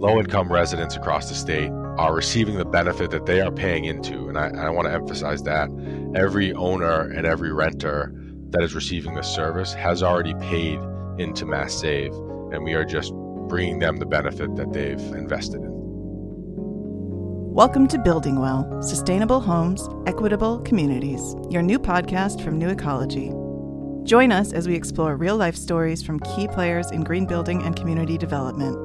low-income residents across the state are receiving the benefit that they are paying into. And I want to emphasize that every owner and every renter that is receiving this service has already paid into Mass Save, and we are just bringing them the benefit that they've invested in. Welcome to Building Well, Sustainable Homes, Equitable Communities, your new podcast from New Ecology. Join us as we explore real-life stories from key players in green building and community development.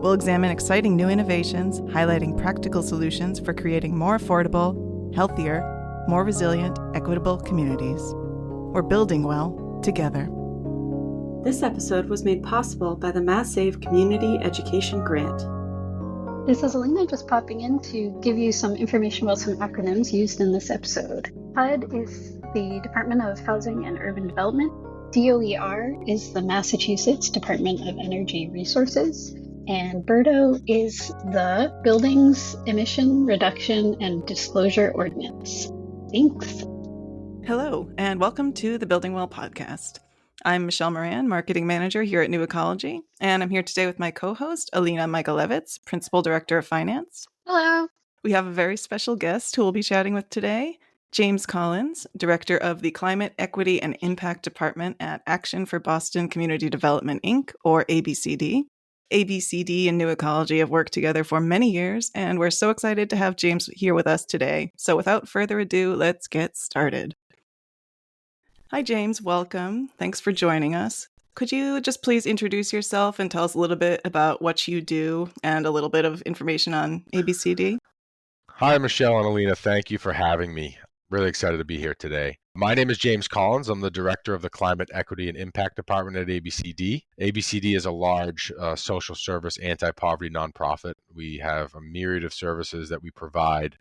We'll examine exciting new innovations, highlighting practical solutions for creating more affordable, healthier, more resilient, equitable communities. We're building well together. This episode was made possible by the Mass Save Community Education Grant. This is Alina just popping in to give you some information about some acronyms used in this episode. HUD is the Department of Housing and Urban Development. DOER is the Massachusetts Department of Energy Resources. And BERDO is the Buildings Emission Reduction and Disclosure Ordinance. Thanks. Hello, and welcome to the Building Well podcast. I'm Michelle Moran, Marketing Manager here at New Ecology, and I'm here today with my co-host, Alina Michaelewicz, Principal Director of Finance. Hello. We have a very special guest who we'll be chatting with today, James Collins, Director of the Climate, Equity, and Impact Department at Action for Boston Community Development, Inc., or ABCD. ABCD and New Ecology have worked together for many years, and we're so excited to have James here with us today. So without further ado, let's get started. Hi, James. Welcome. Thanks for joining us. Could you just please introduce yourself and tell us a little bit about what you do and a little bit of information on ABCD? Hi, Michelle and Alina. Thank you for having me. Really excited to be here today. My name is James Collins. I'm the Director of the Climate, Equity, and Impact Department at ABCD. ABCD is a large social service anti-poverty nonprofit. We have a myriad of services that we provide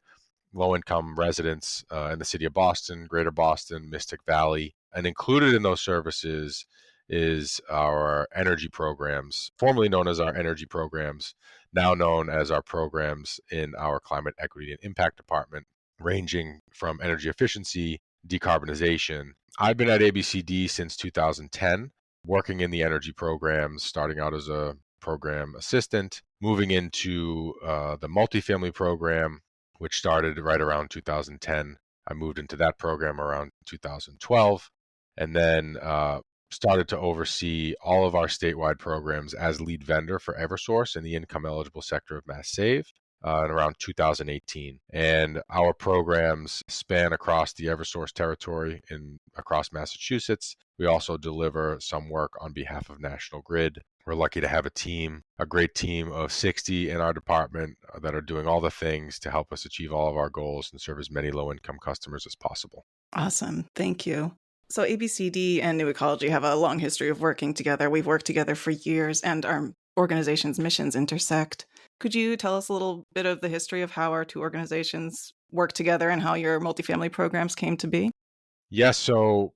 low-income residents in the city of Boston, Greater Boston, Mystic Valley. And included in those services is our energy programs, formerly known as our energy programs, now known as our programs in our Climate, Equity, and Impact Department, ranging from energy efficiency, decarbonization. I've been at ABCD since 2010, working in the energy programs, starting out as a program assistant, moving into the multifamily program, which started right around 2010. I moved into that program around 2012, and then started to oversee all of our statewide programs as lead vendor for Eversource in the income eligible sector of Mass Save in around 2018. And our programs span across the Eversource territory across Massachusetts. We also deliver some work on behalf of National Grid. We're lucky to have a great team of 60 in our department that are doing all the things to help us achieve all of our goals and serve as many low-income customers as possible. Awesome. Thank you. So ABCD and New Ecology have a long history of working together. We've worked together for years, and our organization's missions intersect. Could you tell us a little bit of the history of how our two organizations work together and how your multifamily programs came to be? Yes, so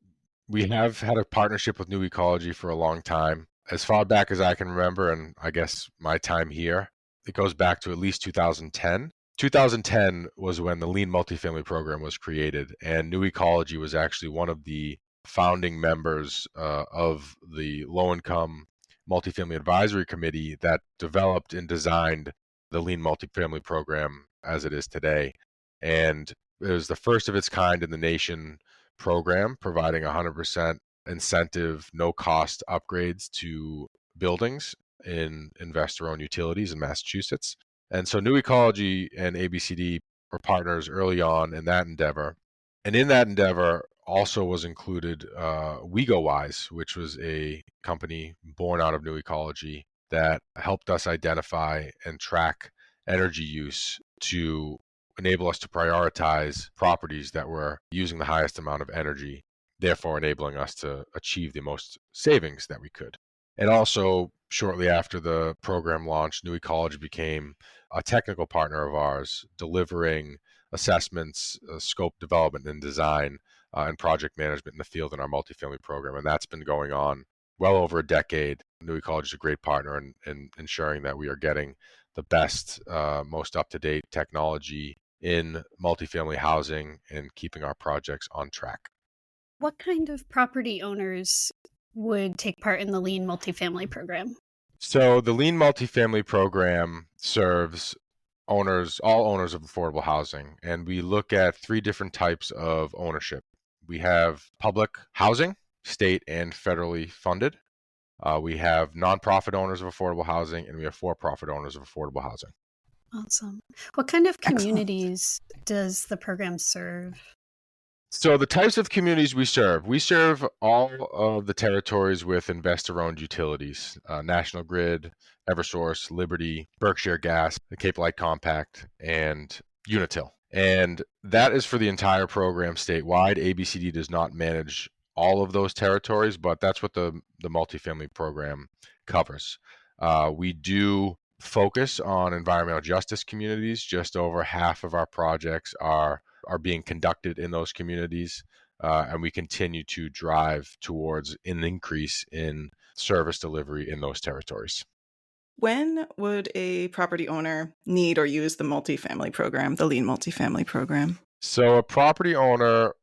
we have had a partnership with New Ecology for a long time. As far back as I can remember, and I guess my time here, it goes back to at least 2010. 2010 was when the Lean Multifamily Program was created, and New Ecology was actually one of the founding members of the Low-Income Multifamily Advisory Committee that developed and designed the Lean Multifamily Program as it is today. And it was the first of its kind in the nation program, providing 100% incentive, no-cost upgrades to buildings in investor-owned utilities in Massachusetts. And so New Ecology and ABCD were partners early on in that endeavor. And in that endeavor also was included WeGoWise, which was a company born out of New Ecology that helped us identify and track energy use to enable us to prioritize properties that were using the highest amount of energy, therefore enabling us to achieve the most savings that we could. And also, shortly after the program launched, New Ecology became a technical partner of ours, delivering assessments, scope development and design, and project management in the field in our multifamily program. And that's been going on well over a decade. New Ecology is a great partner in ensuring that we are getting the best, most up-to-date technology in multifamily housing and keeping our projects on track. What kind of property owners would take part in the Lean Multifamily Program? So the Lean Multifamily Program serves all owners of affordable housing, and we look at three different types of ownership. We have public housing, state and federally funded. We have nonprofit owners of affordable housing, and we have for-profit owners of affordable housing. Awesome. What kind of Excellent. communities does the program serve? So the types of communities we serve all of the territories with investor-owned utilities, National Grid, Eversource, Liberty, Berkshire Gas, the Cape Light Compact, and Unitil. And that is for the entire program statewide. ABCD does not manage all of those territories, but that's what the multifamily program covers. We do focus on environmental justice communities. Just over half of our projects are being conducted in those communities, and we continue to drive towards an increase in service delivery in those territories. When would a property owner need or use the multifamily program, the Lean Multifamily Program? So a property owner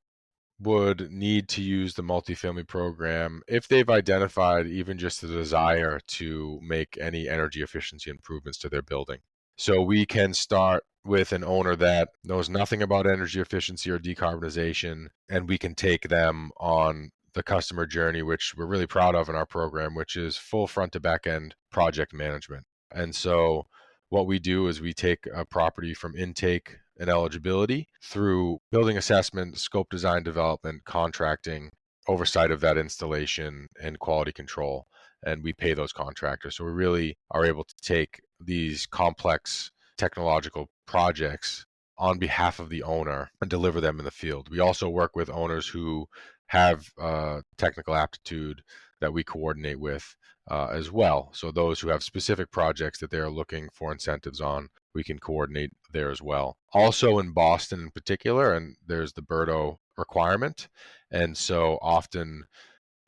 would need to use the multifamily program if they've identified even just the desire to make any energy efficiency improvements to their building. So we can start with an owner that knows nothing about energy efficiency or decarbonization, and we can take them on the customer journey, which we're really proud of in our program, which is full front to back end project management. And so what we do is we take a property from intake and eligibility through building assessment, scope design development, contracting, oversight of that installation, and quality control. And we pay those contractors. So we really are able to take these complex technological projects on behalf of the owner and deliver them in the field. We also work with owners who have technical aptitude that we coordinate with as well. So those who have specific projects that they are looking for incentives on, we can coordinate there as well. Also in Boston in particular, and there's the BERDO requirement. And so often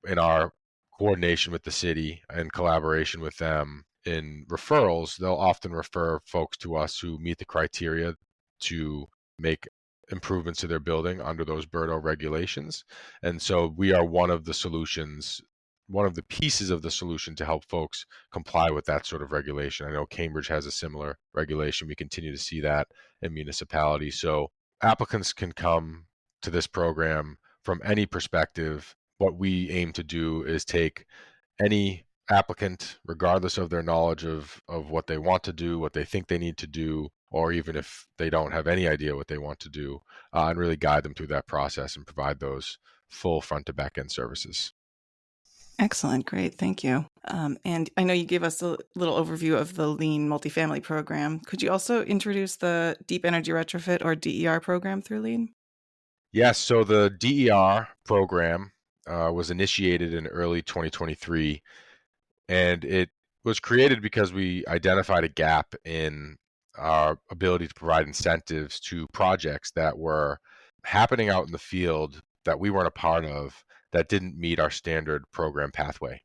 in our coordination with the city and collaboration with them in referrals, they'll often refer folks to us who meet the criteria to make improvements to their building under those BERDO regulations. And so we are one of the solutions, one of the pieces of the solution to help folks comply with that sort of regulation. I know Cambridge has a similar regulation. We continue to see that in municipalities. So applicants can come to this program from any perspective. What we aim to do is take any applicant, regardless of their knowledge of what they want to do, what they think they need to do, or even if they don't have any idea what they want to do, and really guide them through that process and provide those full front to back end services. Excellent. Great. Thank you. And I know you gave us a little overview of the Lean Multifamily Program. Could you also introduce the Deep Energy Retrofit or DER program through Lean? Yes, so the DER program was initiated in early 2023, and it was created because we identified a gap in our ability to provide incentives to projects that were happening out in the field that we weren't a part of, that didn't meet our standard program pathway.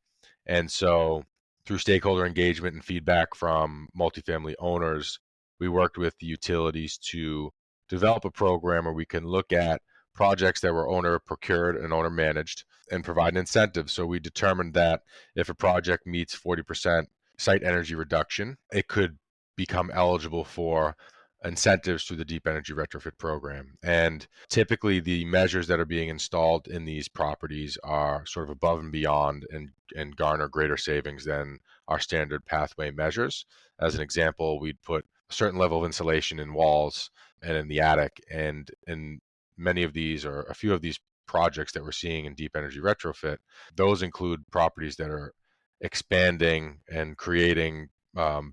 And so through stakeholder engagement and feedback from multifamily owners, we worked with the utilities to develop a program where we can look at projects that were owner procured and owner managed and provide an incentive. So we determined that if a project meets 40% site energy reduction, it could become eligible for incentives through the Deep Energy Retrofit program. And typically the measures that are being installed in these properties are sort of above and beyond and garner greater savings than our standard pathway measures. As an example, we'd put a certain level of insulation in walls and in the attic, and in many of these, or a few of these projects that we're seeing in Deep Energy Retrofit, those include properties that are expanding and creating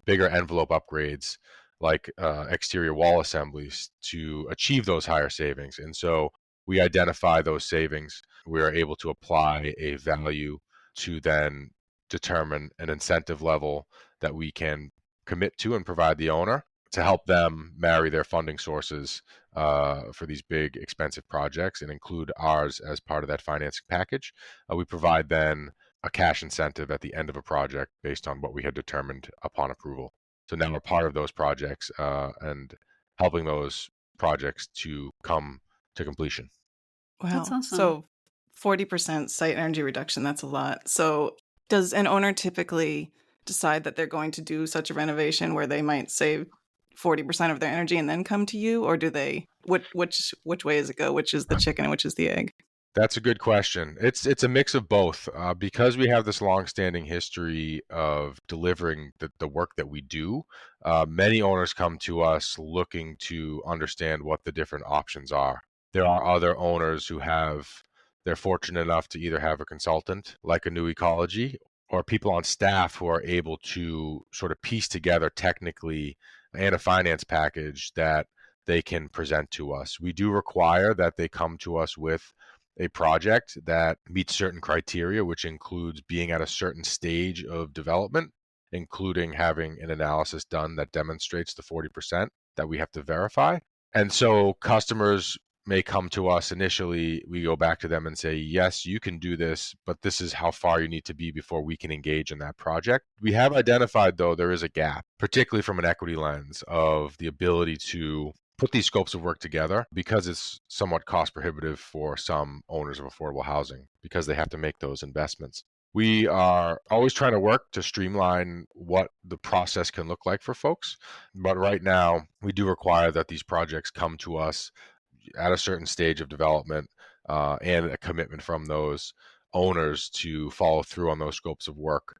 bigger envelope upgrades like exterior wall assemblies to achieve those higher savings. And so we identify those savings. We are able to apply a value to then determine an incentive level that we can commit to and provide the owner to help them marry their funding sources for these big, expensive projects and include ours as part of that financing package. We provide then a cash incentive at the end of a project based on what we had determined upon approval. So now we're part of those projects and helping those projects to come to completion. Wow. That's awesome. So 40% site energy reduction, that's a lot. So does an owner typically decide that they're going to do such a renovation where they might save 40% of their energy and then come to you? Or do they, which way does it go? Which is the chicken and which is the egg? That's a good question. It's a mix of both. Because we have this long-standing history of delivering the work that we do, many owners come to us looking to understand what the different options are. There are other owners who they're fortunate enough to either have a consultant like a New Ecology or people on staff who are able to sort of piece together technically and a finance package that they can present to us. We do require that they come to us with a project that meets certain criteria, which includes being at a certain stage of development, including having an analysis done that demonstrates the 40% that we have to verify. And so customers may come to us initially, we go back to them and say, yes, you can do this, but this is how far you need to be before we can engage in that project. We have identified, though, there is a gap, particularly from an equity lens, of the ability to put these scopes of work together because it's somewhat cost prohibitive for some owners of affordable housing because they have to make those investments. We are always trying to work to streamline what the process can look like for folks. But right now, we do require that these projects come to us at a certain stage of development and a commitment from those owners to follow through on those scopes of work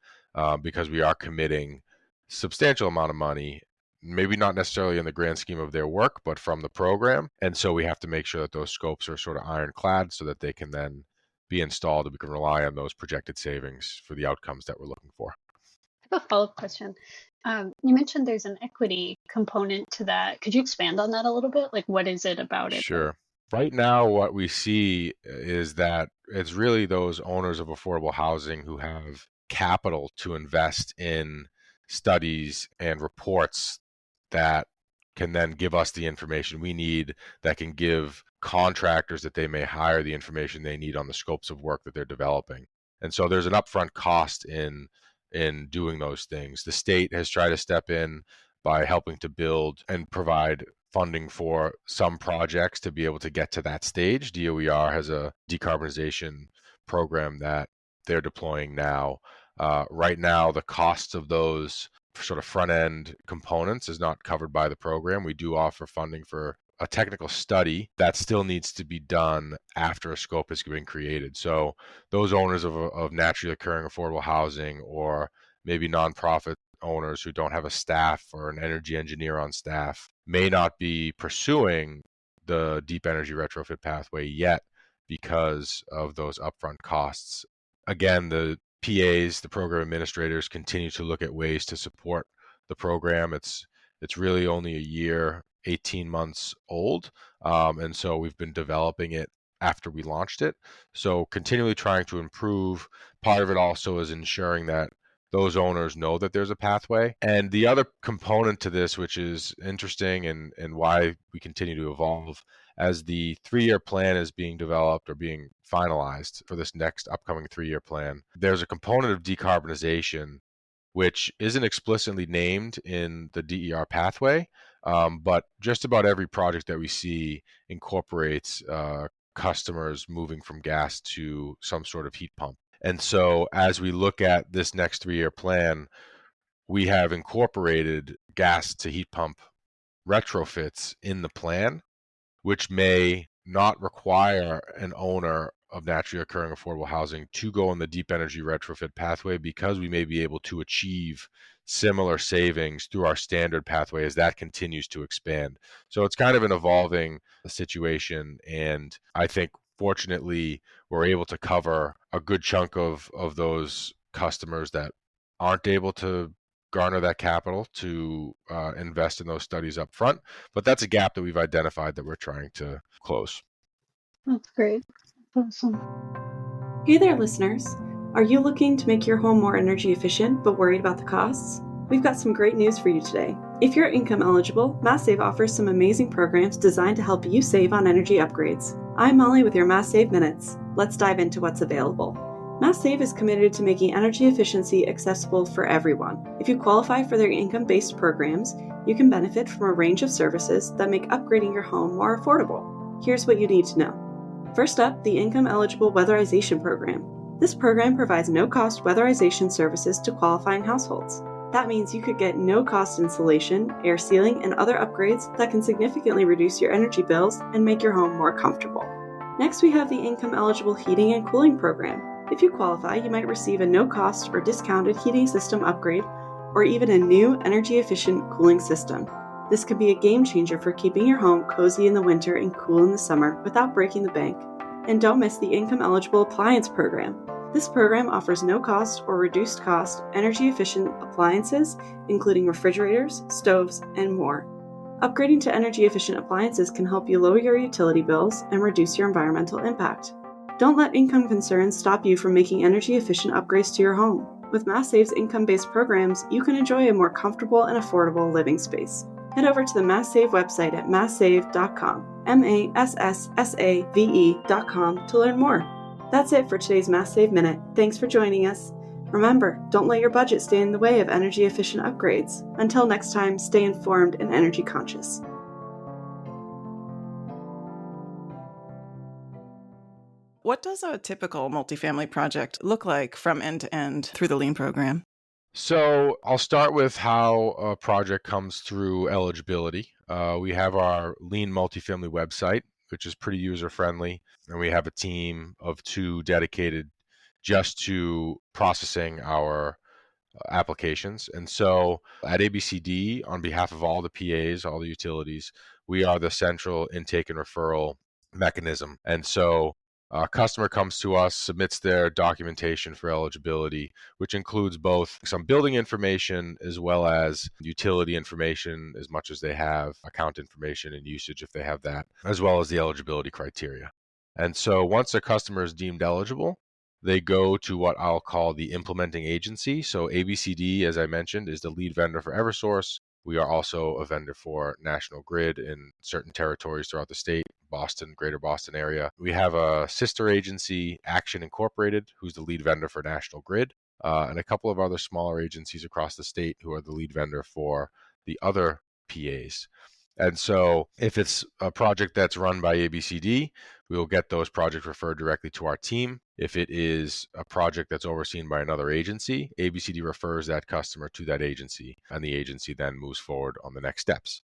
because we are committing substantial amount of money, maybe not necessarily in the grand scheme of their work, but from the program. And so we have to make sure that those scopes are sort of ironclad so that they can then be installed and we can rely on those projected savings for the outcomes that we're looking for. I have a follow-up question. You mentioned there's an equity component to that. Could you expand on that a little bit? Like, what is it about it? Sure. Right now, what we see is that it's really those owners of affordable housing who have capital to invest in studies and reports that can then give us the information we need, that can give contractors that they may hire the information they need on the scopes of work that they're developing. And so there's an upfront cost in doing those things. The state has tried to step in by helping to build and provide funding for some projects to be able to get to that stage. DOER has a decarbonization program that they're deploying now. Right now, the costs of those sort of front-end components is not covered by the program. We do offer funding for a technical study that still needs to be done after a scope has been created. So those owners of naturally occurring affordable housing or maybe nonprofit owners who don't have a staff or an energy engineer on staff may not be pursuing the deep energy retrofit pathway yet because of those upfront costs. Again, the PAs, the program administrators, continue to look at ways to support the program. It's really only a year, 18 months old, and so we've been developing it after we launched it. So continually trying to improve. Part of it also is ensuring that those owners know that there's a pathway. And the other component to this, which is interesting and why we continue to evolve, as the 3-year plan is being developed or being finalized for this next upcoming 3-year plan, there's a component of decarbonization which isn't explicitly named in the DER pathway, but just about every project that we see incorporates customers moving from gas to some sort of heat pump. And so as we look at this next 3-year plan, we have incorporated gas to heat pump retrofits in the plan, which may not require an owner of naturally occurring affordable housing to go on the deep energy retrofit pathway because we may be able to achieve similar savings through our standard pathway as that continues to expand. So it's kind of an evolving situation, and I think fortunately we're able to cover a good chunk of those customers that aren't able to garner that capital to invest in those studies up front. But that's a gap that we've identified that we're trying to close. That's great. Awesome. Hey there, listeners. Are you looking to make your home more energy efficient but worried about the costs? We've got some great news for you today. If you're income eligible, MassSave offers some amazing programs designed to help you save on energy upgrades. I'm Molly with your MassSave Minutes. Let's dive into what's available. MassSave is committed to making energy efficiency accessible for everyone. If you qualify for their income-based programs, you can benefit from a range of services that make upgrading your home more affordable. Here's what you need to know. First up, the income-eligible weatherization program. This program provides no-cost weatherization services to qualifying households. That means you could get no-cost insulation, air sealing, and other upgrades that can significantly reduce your energy bills and make your home more comfortable. Next, we have the income-eligible heating and cooling program. If you qualify, you might receive a no-cost or discounted heating system upgrade or even a new energy-efficient cooling system. This could be a game changer for keeping your home cozy in the winter and cool in the summer without breaking the bank. And don't miss the income-eligible appliance program. This program offers no-cost or reduced-cost energy-efficient appliances, including refrigerators, stoves, and more. Upgrading to energy-efficient appliances can help you lower your utility bills and reduce your environmental impact. Don't let income concerns stop you from making energy-efficient upgrades to your home. With MassSave's income-based programs, you can enjoy a more comfortable and affordable living space. Head over to the MassSave website at masssave.com, MassSave.com, to learn more. That's it for today's MassSave Minute. Thanks for joining us. Remember, don't let your budget stand in the way of energy-efficient upgrades. Until next time, stay informed and energy conscious. What does a typical multifamily project look like from end to end through the LEAN program? So I'll start with how a project comes through eligibility. We have our Lean multifamily website, which is pretty user-friendly, and we have a team of 2 dedicated just to processing our applications. And so at ABCD, on behalf of all the PAs, all the utilities, we are the central intake and referral mechanism. And so a customer comes to us, submits their documentation for eligibility, which includes both some building information as well as utility information, as much as they have, account information and usage if they have that, as well as the eligibility criteria. And so once a customer is deemed eligible, they go to what I'll call the implementing agency. So ABCD, as I mentioned, is the lead vendor for Eversource. We are also a vendor for National Grid in certain territories throughout the state, Boston, greater Boston area. We have a sister agency, Action Incorporated, who's the lead vendor for National Grid, and a couple of other smaller agencies across the state who are the lead vendor for the other PAs. And so if it's a project that's run by ABCD, we will get those projects referred directly to our team. If it is a project that's overseen by another agency, ABCD refers that customer to that agency, and the agency then moves forward on the next steps.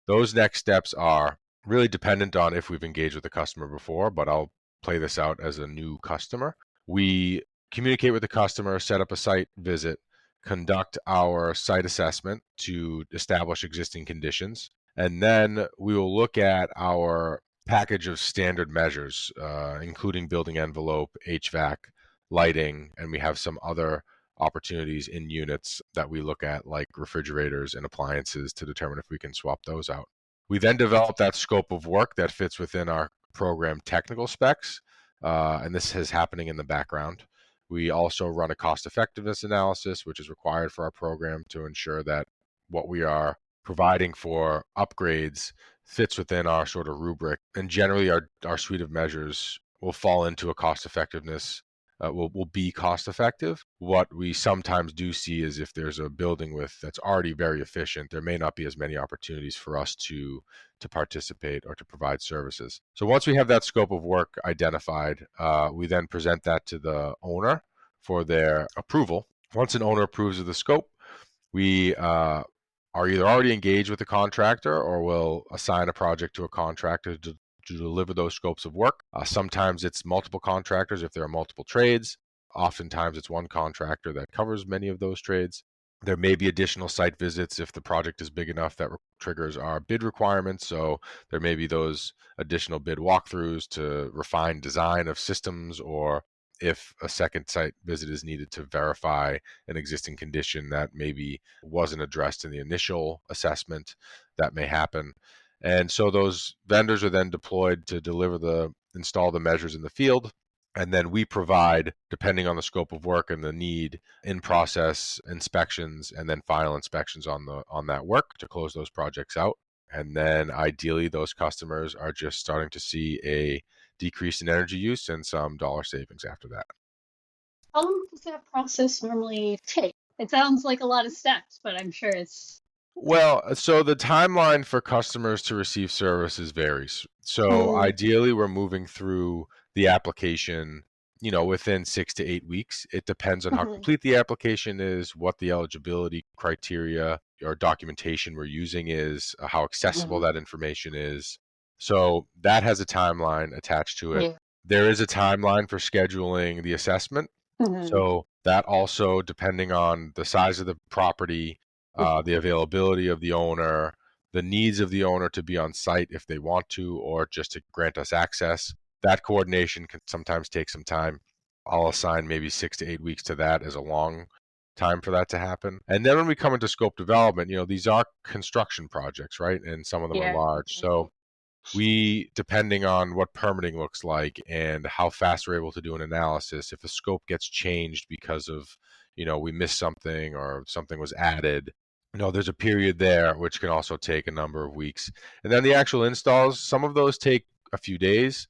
Those next steps are really dependent on if we've engaged with the customer before, but I'll play this out as a new customer. We communicate with the customer, set up a site visit, conduct our site assessment to establish existing conditions, and then we will look at our package of standard measures, including building envelope, HVAC, lighting, and we have some other opportunities in units that we look at, like refrigerators and appliances, to determine if we can swap those out. We then develop that scope of work that fits within our program technical specs, and this is happening in the background. We also run a cost effectiveness analysis, which is required for our program to ensure that what we are providing for upgrades fits within our sort of rubric. And generally, our suite of measures will fall into a cost effectiveness, will be cost effective. What we sometimes do see is if there's a building that's already very efficient, there may not be as many opportunities for us to participate or to provide services. So once we have that scope of work identified, we then present that to the owner for their approval. Once an owner approves of the scope, we are either already engaged with the contractor or will assign a project to a contractor to deliver those scopes of work. Sometimes it's multiple contractors if there are multiple trades. Oftentimes it's one contractor that covers many of those trades. There may be additional site visits if the project is big enough that triggers our bid requirements. So there may be those additional bid walkthroughs to refine design of systems, or if a second site visit is needed to verify an existing condition that maybe wasn't addressed in the initial assessment, that may happen. And so those vendors are then deployed to install the measures in the field. And then we provide, depending on the scope of work and the need, in-process inspections and then final inspections on that work to close those projects out. And then ideally, those customers are just starting to see a decrease in energy use and some dollar savings after that. How long does that process normally take? It sounds like a lot of steps, but I'm sure it's... Well, so the timeline for customers to receive services varies. So ideally, we're moving through the application within 6 to 8 weeks. It depends on how Mhm. complete the application is, what the eligibility criteria or documentation we're using is, how accessible Mhm. that information is. So that has a timeline attached to it. Yeah. There is a timeline for scheduling the assessment. Mhm. So that also, depending on the size of the property, Mhm. the availability of the owner, the needs of the owner to be on site if they want to, or just to grant us access, that coordination can sometimes take some time. I'll assign maybe 6 to 8 weeks to that as a long time for that to happen. And then when we come into scope development, these are construction projects, right? And some of them are Yeah. large. So we, depending on what permitting looks like and how fast we're able to do an analysis, if a scope gets changed because of, we missed something or something was added, there's a period there which can also take a number of weeks. And then the actual installs, some of those take a few days.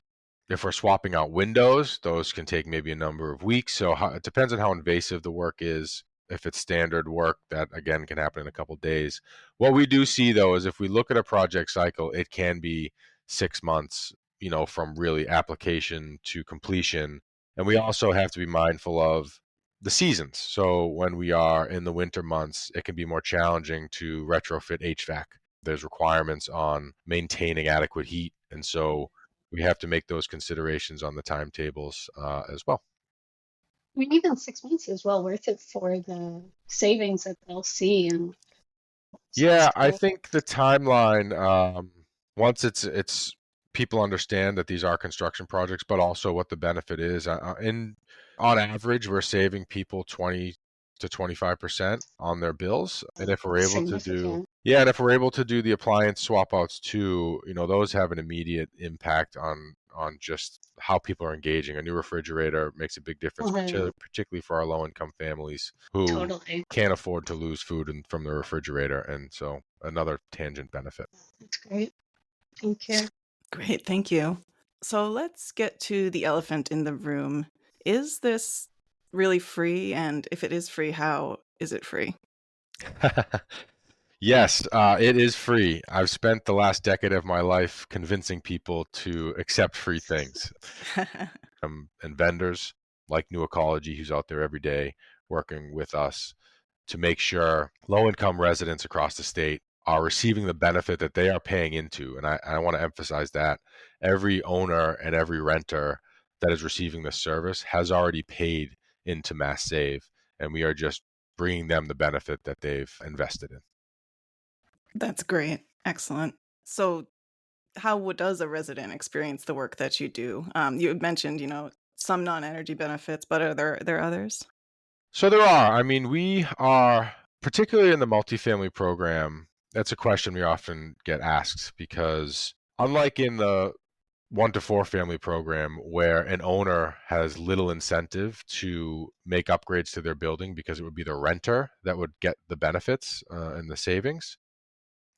If we're swapping out windows, those can take maybe a number of weeks. So it depends on how invasive the work is. If it's standard work, that again can happen in a couple of days. What we do see though is if we look at a project cycle, it can be 6 months, from really application to completion. And we also have to be mindful of the seasons. So when we are in the winter months, it can be more challenging to retrofit HVAC. There's requirements on maintaining adequate heat. And so we have to make those considerations on the timetables as well. I mean, even 6 months is well worth it for the savings that they'll see, and sounds Yeah, I cool. think the timeline, once it's people understand that these are construction projects, but also what the benefit is. On average, we're saving people 20 to 25% on their bills, and if we're able to do Significant. yeah, and if we're able to do the appliance swap outs too, those have an immediate impact on just how people are engaging. A new refrigerator makes a big difference, Mhm. particularly for our low income families who Totally. can't afford to lose food from the refrigerator. And so another tangent benefit. That's great. Thank you. Great, thank you. So let's get to the elephant in the room. Is this really free? And if it is free, how is it free? Yes, it is free. I've spent the last decade of my life convincing people to accept free things. And vendors like New Ecology, who's out there every day working with us to make sure low income residents across the state are receiving the benefit that they are paying into. And I want to emphasize that every owner and every renter that is receiving this service has already paid into Mass Save, and we are just bringing them the benefit that they've invested in. That's great. Excellent. So, how does a resident experience the work that you do? You had mentioned, some non-energy benefits, but are there others? So there are. I mean, we are, particularly in the multifamily program, that's a question we often get asked because unlike in the 1 to 4 family program where an owner has little incentive to make upgrades to their building because it would be the renter that would get the benefits and the savings.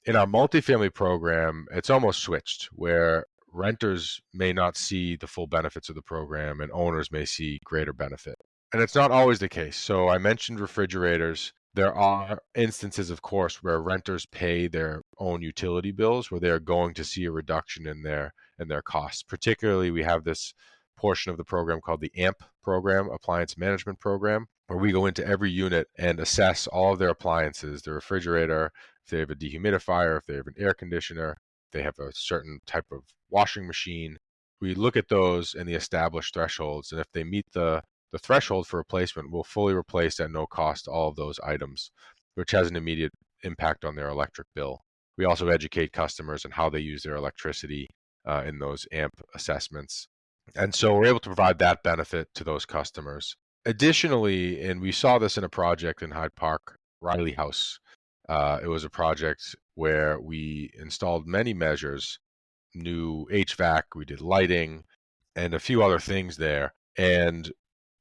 In our multifamily program, it's almost switched where renters may not see the full benefits of the program and owners may see greater benefit. And it's not always the case. So I mentioned refrigerators. There are instances, of course, where renters pay their own utility bills where they're going to see a reduction in their costs. Particularly, we have this portion of the program called the AMP program, Appliance Management Program, where we go into every unit and assess all of their appliances, the refrigerator, if they have a dehumidifier, if they have an air conditioner, if they have a certain type of washing machine. We look at those and the established thresholds, and if they meet the threshold for replacement, we'll fully replace at no cost all of those items, which has an immediate impact on their electric bill. We also educate customers on how they use their electricity in those AMP assessments. And so we're able to provide that benefit to those customers. Additionally, and we saw this in a project in Hyde Park, Riley House. It was a project where we installed many measures, new HVAC, we did lighting, and a few other things there. And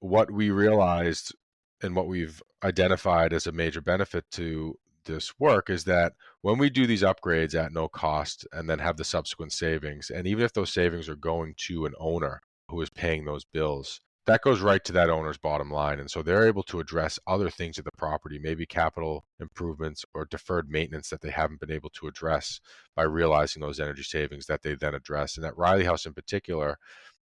what we realized and what we've identified as a major benefit to this work is that when we do these upgrades at no cost and then have the subsequent savings, and even if those savings are going to an owner who is paying those bills, that goes right to that owner's bottom line. And so they're able to address other things at the property, maybe capital improvements or deferred maintenance that they haven't been able to address by realizing those energy savings that they then address. And at Riley House in particular,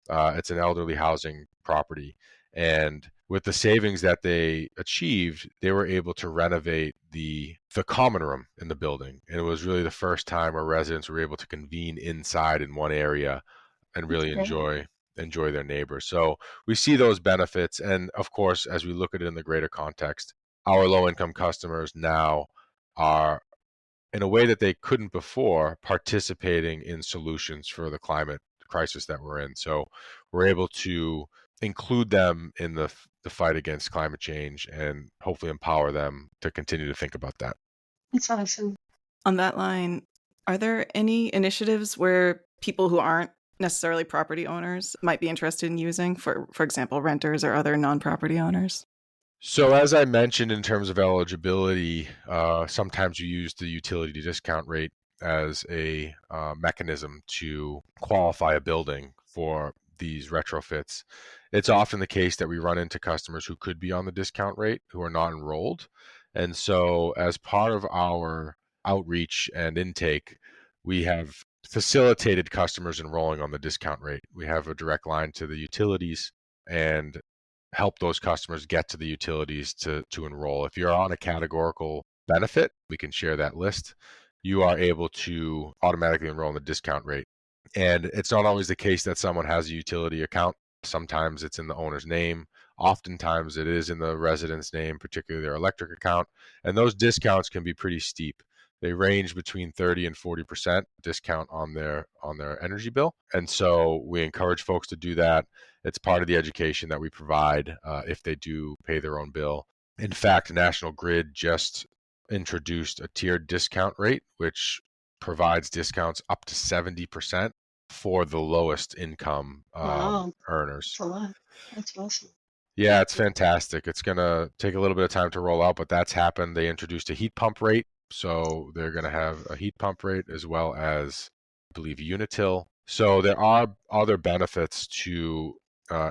It's an elderly housing property. And with the savings that they achieved, they were able to renovate the common room in the building. And it was really the first time where residents were able to convene inside in one area and really That's great. enjoy their neighbors. So we see those benefits. And of course, as we look at it in the greater context, our low income customers now are, in a way that they couldn't before, participating in solutions for the climate crisis that we're in. So we're able to include them in the fight against climate change and hopefully empower them to continue to think about that. That's awesome. On that line, are there any initiatives where people who aren't necessarily property owners might be interested in using, for example, renters or other non-property owners? So as I mentioned, in terms of eligibility, sometimes you use the utility discount rate as a mechanism to qualify a building for these retrofits. It's often the case that we run into customers who could be on the discount rate who are not enrolled. And so as part of our outreach and intake, we have facilitated customers enrolling on the discount rate. We have a direct line to the utilities and help those customers get to the utilities to enroll. If you're on a categorical benefit, we can share that list. You are able to automatically enroll in the discount rate. And it's not always the case that someone has a utility account. Sometimes it's in the owner's name. Oftentimes it is in the resident's name, particularly their electric account. And those discounts can be pretty steep. They range between 30 and 40% discount on their energy bill. And so we encourage folks to do that. It's part of the education that we provide if they do pay their own bill. In fact, National Grid just introduced a tiered discount rate, which provides discounts up to 70% for the lowest income Wow. earners. That's a lot. That's awesome. Yeah, it's fantastic. It's going to take a little bit of time to roll out, but that's happened. They introduced a heat pump rate. So they're going to have a heat pump rate as well as, I believe, Unitil. So there are other benefits to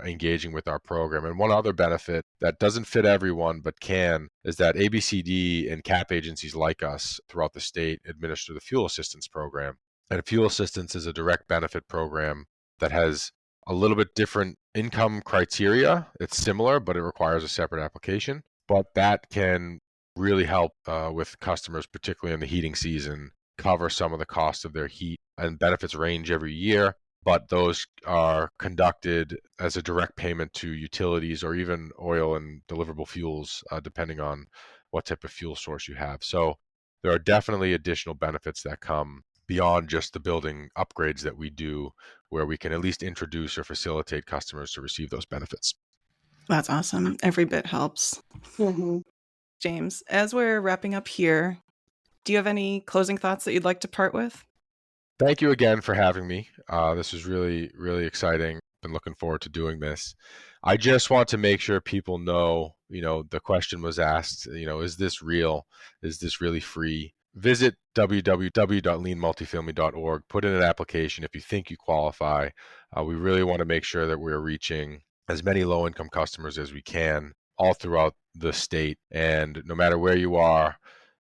engaging with our program. And one other benefit that doesn't fit everyone but can is that ABCD and CAP agencies like us throughout the state administer the fuel assistance program. And fuel assistance is a direct benefit program that has a little bit different income criteria. It's similar, but it requires a separate application. But that can really help with customers, particularly in the heating season, cover some of the cost of their heat. And benefits range every year, but those are conducted as a direct payment to utilities or even oil and deliverable fuels, depending on what type of fuel source you have. So there are definitely additional benefits that come beyond just the building upgrades that we do, where we can at least introduce or facilitate customers to receive those benefits. That's awesome. Every bit helps. Mm-hmm. James, as we're wrapping up here, do you have any closing thoughts that you'd like to part with? Thank you again for having me. This is really, really exciting. Been looking forward to doing this. I just want to make sure people know, the question was asked, is this real? Is this really free? Visit www.leanmultifamily.org. Put in an application if you think you qualify. We really want to make sure that we're reaching as many low-income customers as we can all throughout the state. And no matter where you are,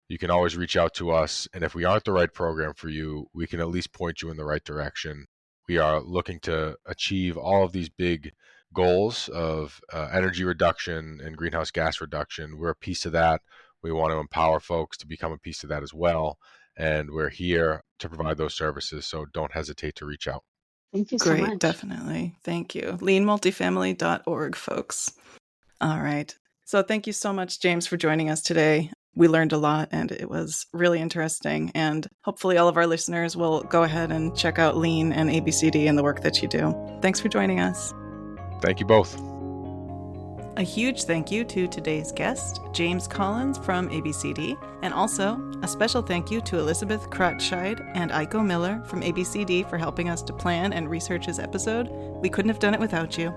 you can always reach out to us. And if we aren't the right program for you, we can at least point you in the right direction. We are looking to achieve all of these big goals of energy reduction and greenhouse gas reduction. We're a piece of that. We want to empower folks to become a piece of that as well. And we're here to provide those services. So don't hesitate to reach out. Thank you so much. Great, definitely. Thank you. leanmultifamily.org, folks. All right. So thank you so much, James, for joining us today. We learned a lot and it was really interesting. And hopefully all of our listeners will go ahead and check out Lean and ABCD and the work that you do. Thanks for joining us. Thank you both. A huge thank you to today's guest, James Collins from ABCD, and also a special thank you to Elizabeth Crotscheid and Aiko Miller from ABCD for helping us to plan and research this episode. We couldn't have done it without you.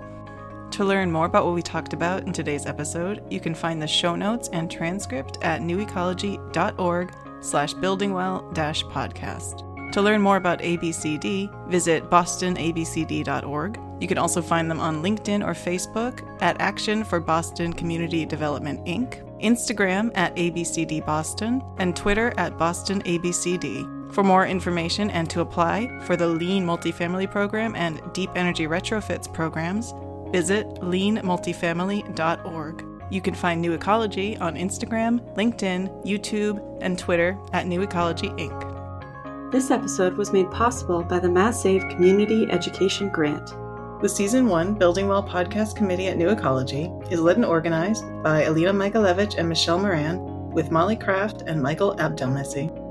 To learn more about what we talked about in today's episode, you can find the show notes and transcript at newecology.org/buildingwell-podcast. To learn more about ABCD, visit bostonabcd.org. You can also find them on LinkedIn or Facebook at Action for Boston Community Development, Inc., Instagram at ABCD Boston, and Twitter at Boston ABCD. For more information and to apply for the Lean Multifamily Program and Deep Energy Retrofits programs, visit leanmultifamily.org. You can find New Ecology on Instagram, LinkedIn, YouTube, and Twitter at New Ecology Inc. This episode was made possible by the Mass Save Community Education Grant. The Season 1 Building Well Podcast Committee at New Ecology is led and organized by Alina Michaelevich and Michelle Moran, with Molly Kraft and Michael Abdelmessi.